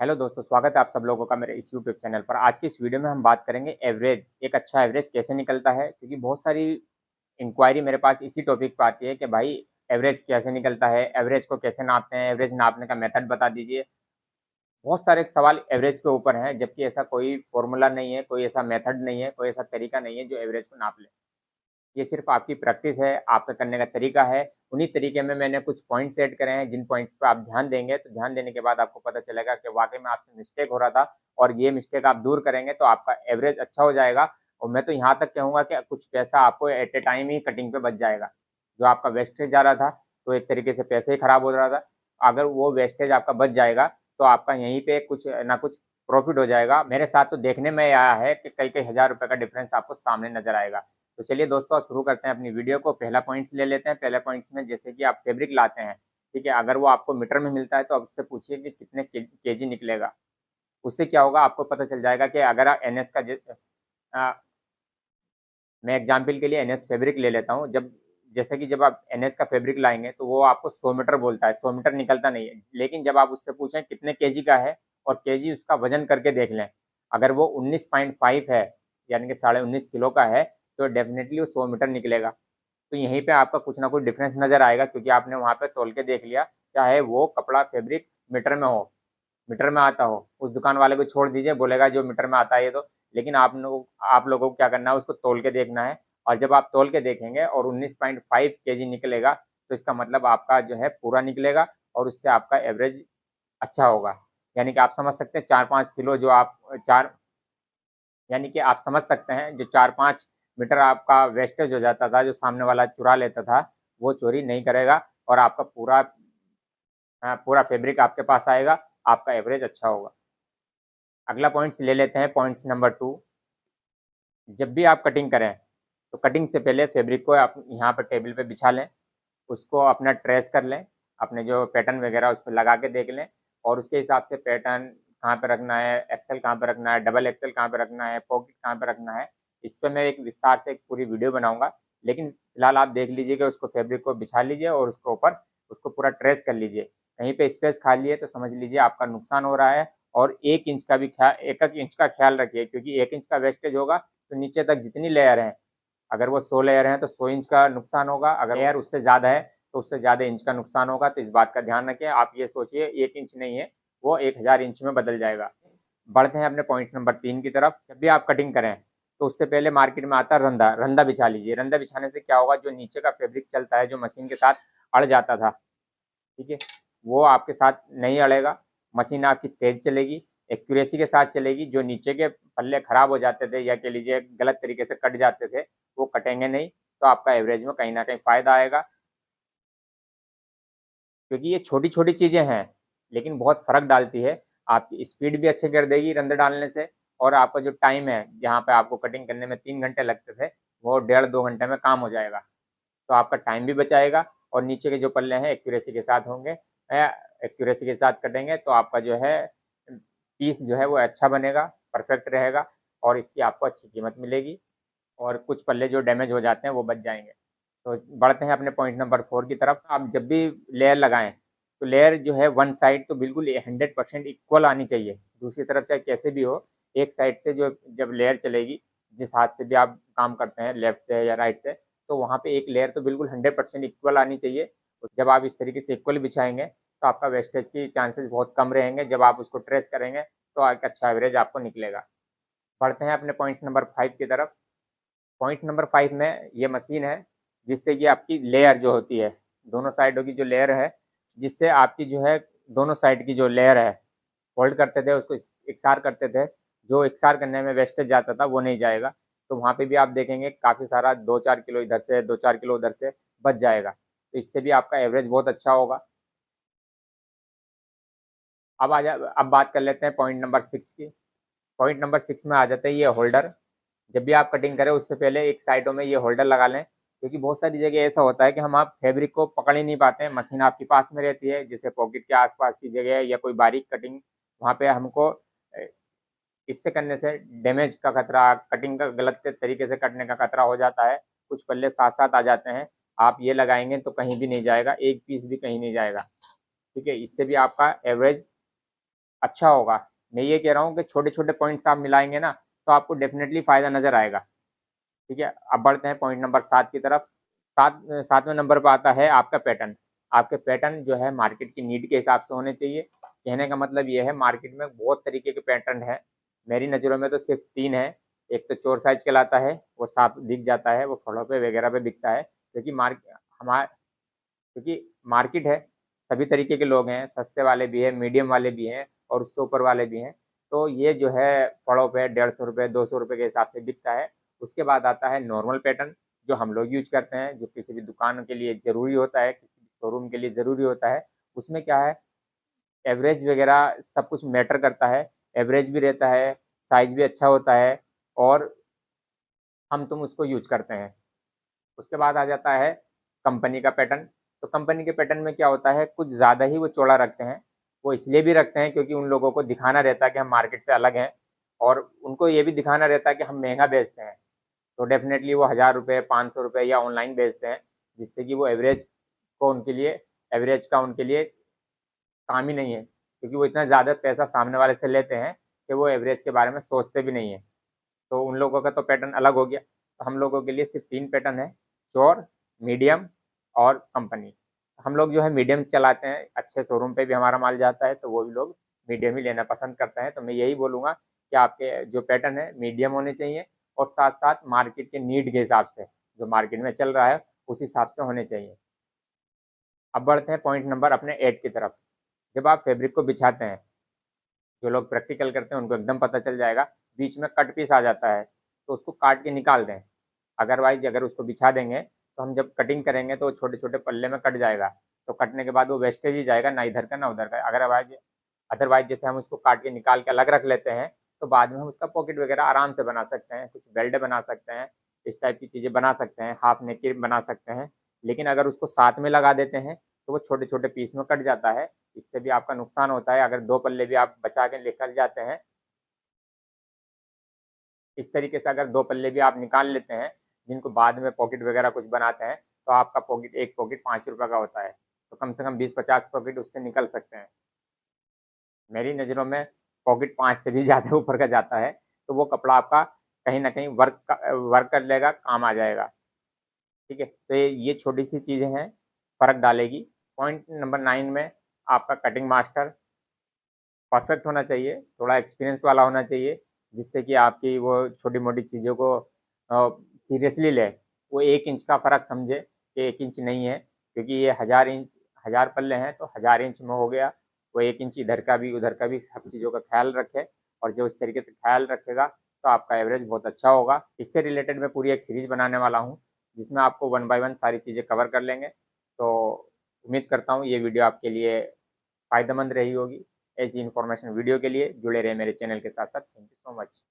Hello दोस्तों, स्वागत है आप सब लोगों का मेरे इस यूट्यूब चैनल पर। आज की इस वीडियो में हम बात करेंगे एवरेज, एक अच्छा एवरेज कैसे निकलता है। क्योंकि बहुत सारी इंक्वायरी मेरे पास इसी टॉपिक पर आती है कि भाई एवरेज कैसे निकलता है, एवरेज को कैसे नापते हैं, एवरेज नापने का मेथड बता दीजिए। बहुत सारे सवाल एवरेज के ऊपर हैं, जबकि ऐसा कोई फॉर्मूला नहीं है, कोई ऐसा मेथड नहीं है, कोई ऐसा तरीका नहीं है जो एवरेज को नाप ले। ये सिर्फ आपकी प्रैक्टिस है, आपका करने का तरीका है। उन्हीं तरीके में मैंने कुछ पॉइंट्स ऐड करे हैं, जिन पॉइंट्स पे आप ध्यान देंगे तो ध्यान देने के बाद आपको पता चलेगा कि वाकई में आपसे मिस्टेक हो रहा था, और ये मिस्टेक आप दूर करेंगे तो आपका एवरेज अच्छा हो जाएगा। और मैं तो यहाँ तक कहूँगा कि कुछ पैसा आपको एट ए टाइम ही कटिंग पे बच जाएगा। जो आपका वेस्टेज जा रहा था, तो एक तरीके से पैसे ही खराब हो रहा था, अगर वो वेस्टेज आपका बच जाएगा तो आपका यहीं पे कुछ ना कुछ प्रॉफिट हो जाएगा। मेरे साथ तो देखने में आया है कि कई कई हज़ार रुपये का डिफरेंस आपको सामने नजर आएगा। तो चलिए दोस्तों, शुरू करते हैं अपनी वीडियो को। पहला पॉइंट्स ले लेते हैं। पहले पॉइंट्स में जैसे कि आप फैब्रिक लाते हैं, ठीक है, अगर वो आपको मीटर में मिलता है तो आप उससे पूछिए कि कितने केजी निकलेगा। उससे क्या होगा, आपको पता चल जाएगा कि अगर आप एनएस का मैं एग्जाम्पल के लिए एनएस फैब्रिक ले लेता हूँ। जब जैसे कि जब आप एनएस का फैब्रिक लाएंगे तो वो आपको 100 मीटर बोलता है, 100 मीटर निकलता नहीं है। लेकिन जब आप उससे पूछें कितने केजी का है और केजी उसका वजन करके देख लें, अगर वो 19.5 है, यानी कि 19.5 किलो का है, तो डेफिनेटली वो 100 मीटर निकलेगा। तो यहीं पे आपका कुछ ना कुछ डिफरेंस नजर आएगा, क्योंकि आपने वहाँ पे तोल के देख लिया। चाहे वो कपड़ा फैब्रिक मीटर में हो, मीटर में आता हो, उस दुकान वाले को छोड़ दीजिए, बोलेगा जो मीटर में आता है ये तो। लेकिन आप लोगों को क्या करना है, उसको तोल के देखना है। और जब आप तोल के देखेंगे और 19.5 केजी निकलेगा, तो इसका मतलब आपका जो है पूरा निकलेगा, और उससे आपका एवरेज अच्छा होगा। यानी कि आप समझ सकते हैं 4-5 किलो जो आप चार यानी कि आप समझ सकते हैं जो 4-5 मीटर आपका वेस्टेज हो जाता था, जो सामने वाला चुरा लेता था, वो चोरी नहीं करेगा, और आपका पूरा पूरा फैब्रिक आपके पास आएगा, आपका एवरेज अच्छा होगा। अगला पॉइंट्स ले लेते हैं, पॉइंट्स नंबर 2। जब भी आप कटिंग करें तो कटिंग से पहले फैब्रिक को आप यहाँ पर टेबल पे बिछा लें, उसको अपना ट्रेस कर लें, अपने जो पैटर्न वगैरह उस पर लगा के देख लें, और उसके हिसाब से पैटर्न कहाँ पे रखना है, एक्सेल कहाँ पे रखना है, डबल एक्सेल कहाँ पे रखना है, पॉकेट कहाँ पे रखना है। इस पर मैं एक विस्तार से एक पूरी वीडियो बनाऊंगा। लेकिन फिलहाल आप देख लीजिए कि उसको फैब्रिक को बिछा लीजिए और उसके ऊपर उसको पूरा ट्रेस कर लीजिए। कहीं पे स्पेस खाली है तो समझ लीजिए आपका नुकसान हो रहा है। और 1 इंच का भी ख्याल, 1 इंच का ख्याल रखिए, क्योंकि 1 इंच का वेस्टेज होगा तो नीचे तक जितनी लेयर है, अगर वो 100 लेयर हैं तो 100 इंच का नुकसान होगा, अगर लेयर उससे ज़्यादा है तो उससे ज़्यादा इंच का नुकसान होगा। तो इस बात का ध्यान रखें। आप ये सोचिए 1 इंच नहीं है, वो 1000 इंच में बदल जाएगा। बढ़ते हैं अपने पॉइंट नंबर 3 की तरफ। जब भी आप कटिंग करें तो उससे पहले मार्केट में आता है रंधा, रंधा बिछा लीजिए। रंधा बिछाने से क्या होगा, जो नीचे का फैब्रिक चलता है, जो मशीन के साथ अड़ जाता था, ठीक है, वो आपके साथ नहीं अड़ेगा। मशीन आपकी तेज चलेगी, एक्यूरेसी के साथ चलेगी। जो नीचे के पल्ले खराब हो जाते थे, या कह लीजिए गलत तरीके से कट जाते थे, वो कटेंगे नहीं। तो आपका एवरेज में कहीं ना कहीं फायदा आएगा। क्योंकि ये छोटी छोटी चीज़ें हैं, लेकिन बहुत फ़र्क डालती है। आपकी स्पीड भी अच्छे कर देगी रंध डालने से, और आपका जो टाइम है, जहाँ पे आपको कटिंग करने में 3 घंटे लगते थे, वो 1.5-2 घंटे में काम हो जाएगा। तो आपका टाइम भी बचाएगा, और नीचे के जो पल्ले हैं एक्यूरेसी के साथ होंगे। एक्यूरेसी के साथ कटेंगे तो आपका जो है पीस जो है वो अच्छा बनेगा, परफेक्ट रहेगा, और इसकी आपको अच्छी कीमत मिलेगी। और कुछ पल्ले जो डैमेज हो जाते हैं वो बच जाएंगे। तो बढ़ते हैं अपने पॉइंट नंबर 4 की तरफ। आप जब भी लेयर लगाएं तो लेयर जो है वन साइड तो बिल्कुल 100% इक्वल आनी चाहिए। दूसरी तरफ चाहे कैसे भी हो, एक साइड से जो जब लेयर चलेगी, जिस हाथ से भी आप काम करते हैं, लेफ्ट से या राइट से, तो वहाँ पे एक लेयर तो बिल्कुल 100% इक्वल आनी चाहिए। तो जब आप इस तरीके से इक्वल बिछाएंगे तो आपका वेस्टेज की चांसेस बहुत कम रहेंगे। जब आप उसको ट्रेस करेंगे तो एक अच्छा एवरेज आपको निकलेगा। बढ़ते हैं अपने पॉइंट नंबर 5 की तरफ। पॉइंट नंबर 5 में ये मशीन है जिससे कि आपकी लेयर जो होती है, दोनों साइडों की जो लेयर है, जिससे आपकी जो है दोनों साइड की जो लेयर है, फोल्ड करते थे उसको इकसार करते थे। जो इकसार करने में वेस्टेज जाता था वो नहीं जाएगा। तो वहाँ पे भी आप देखेंगे काफ़ी सारा 2-4 किलो इधर से, 2-4 किलो उधर से बच जाएगा। तो इससे भी आपका एवरेज बहुत अच्छा होगा। अब बात कर लेते हैं पॉइंट नंबर 6 की। पॉइंट नंबर 6 में आ जाता है ये होल्डर। जब भी आप कटिंग करें उससे पहले एक साइडों में ये होल्डर लगा लें, क्योंकि बहुत सारी जगह ऐसा होता है कि हम आप फैब्रिक को पकड़ ही नहीं पाते हैं। मशीन आपके पास में रहती है, जैसे पॉकेट के आसपास की जगह या कोई बारीक कटिंग, वहाँ पे हमको इससे करने से डैमेज का खतरा, कटिंग का गलत तरीके से कटने का खतरा हो जाता है। कुछ पल्ले साथ साथ आ जाते हैं। आप ये लगाएंगे तो कहीं भी नहीं जाएगा, एक पीस भी कहीं नहीं जाएगा, ठीक है। इससे भी आपका एवरेज अच्छा होगा। मैं ये कह रहा हूँ कि छोटे छोटे पॉइंट्स आप मिलाएंगे ना तो आपको डेफिनेटली फ़ायदा नज़र आएगा। ठीक है, अब बढ़ते हैं पॉइंट नंबर 7 की तरफ। 7वें नंबर पर आता है आपका पैटर्न। आपके पैटर्न जो है मार्केट की नीड के हिसाब से होने चाहिए। कहने का मतलब ये है, मार्केट में बहुत तरीके के पैटर्न है, मेरी नज़रों में तो सिर्फ 3 है। एक तो चोर साइज कहलाता है, वो साफ दिख जाता है, वो फलों पे वगैरह पे बिकता है, क्योंकि मार्केट है, सभी तरीके के लोग हैं, सस्ते वाले भी हैं, मीडियम वाले भी हैं और उससे ऊपर वाले भी हैं। तो ये जो है फलों पे 150 रुपये 200 रुपये के हिसाब से बिकता है। उसके बाद आता है नॉर्मल पैटर्न, जो हम लोग यूज करते हैं, जो किसी भी दुकान के लिए ज़रूरी होता है, किसी भी शोरूम के लिए ज़रूरी होता है। उसमें क्या है, एवरेज वगैरह सब कुछ मैटर करता है, एवरेज भी रहता है, साइज भी अच्छा होता है और हम तुम उसको यूज करते हैं। उसके बाद आ जाता है कंपनी का पैटर्न। तो कंपनी के पैटर्न में क्या होता है, कुछ ज़्यादा ही वो चौड़ा रखते हैं। वो इसलिए भी रखते हैं क्योंकि उन लोगों को दिखाना रहता है कि हम मार्केट से अलग हैं, और उनको ये भी दिखाना रहता है कि हम महंगा बेचते हैं। तो डेफिनेटली वो 1000 रुपये 500 रुपये या ऑनलाइन बेचते हैं, जिससे कि वो एवरेज का उनके लिए काम ही नहीं है, क्योंकि वो इतना ज़्यादा पैसा सामने वाले से लेते हैं कि वो एवरेज के बारे में सोचते भी नहीं है। तो उन लोगों का तो पैटर्न अलग हो गया। तो हम लोगों के लिए सिर्फ 3 पैटर्न है, चोर, मीडियम और कंपनी। हम लोग जो है मीडियम चलाते हैं, अच्छे शोरूम पे भी हमारा माल जाता है, तो वो भी लोग मीडियम ही लेना पसंद करते हैं। तो मैं यही बोलूँगा कि आपके जो पैटर्न है मीडियम होने चाहिए, और साथ साथ मार्केट के नीड के हिसाब से, जो मार्केट में चल रहा है उस हिसाब से होने चाहिए। अब बढ़ते हैं पॉइंट नंबर अपने 8 की तरफ। जब आप फैब्रिक को बिछाते हैं, जो लोग प्रैक्टिकल करते हैं उनको एकदम पता चल जाएगा, बीच में कट पीस आ जाता है, तो उसको काट के निकाल दें। अदरवाइज अगर उसको बिछा देंगे तो हम जब कटिंग करेंगे तो छोटे छोटे पल्ले में कट जाएगा, तो कटने के बाद वो वेस्टेज ही जाएगा, ना इधर का ना उधर का। अदरवाइज अदरवाइज जैसे हम उसको काट के निकाल के अलग रख लेते हैं, तो बाद में हम उसका पॉकेट वगैरह आराम से बना सकते हैं, कुछ बेल्ट बना सकते हैं, इस टाइप की चीज़ें बना सकते हैं, हाफ नेक की बना सकते हैं। लेकिन अगर उसको साथ में लगा देते हैं तो वो छोटे छोटे पीस में कट जाता है, इससे भी आपका नुकसान होता है। अगर 2 पल्ले भी आप बचा के लेकर जाते हैं, इस तरीके से अगर 2 पल्ले भी आप निकाल लेते हैं, जिनको बाद में पॉकेट वगैरह कुछ बनाते हैं, तो आपका पॉकेट, एक पॉकेट 5 रुपये का होता है, तो कम से कम 20-50 पॉकेट उससे निकल सकते हैं। मेरी नज़रों में पॉकेट 5 से भी ज़्यादा ऊपर का जाता है, तो वो कपड़ा आपका कहीं ना कहीं वर्क कर लेगा, काम आ जाएगा। ठीक है, तो ये छोटी सी चीज़ें हैं, फ़र्क डालेगी। पॉइंट नंबर 9 में आपका कटिंग मास्टर परफेक्ट होना चाहिए, थोड़ा एक्सपीरियंस वाला होना चाहिए, जिससे कि आपकी वो छोटी मोटी चीज़ों को सीरियसली ले। वो 1 इंच का फ़र्क समझे कि 1 इंच नहीं है, क्योंकि ये 1000 पल्ले हैं तो 1000 इंच में हो गया। वो 1 इंच इधर का भी उधर का भी सब चीज़ों का ख्याल रखे, और जो इस तरीके से ख्याल रखेगा तो आपका एवरेज बहुत अच्छा होगा। इससे रिलेटेड मैं पूरी एक सीरीज़ बनाने वाला हूँ, जिसमें आपको 1 बाय 1 सारी चीज़ें कवर कर लेंगे। तो उम्मीद करता हूँ ये वीडियो आपके लिए फ़ायदेमंद रही होगी। ऐसी इन्फॉर्मेशन वीडियो के लिए जुड़े रहे मेरे चैनल के साथ साथ। Thank you so much.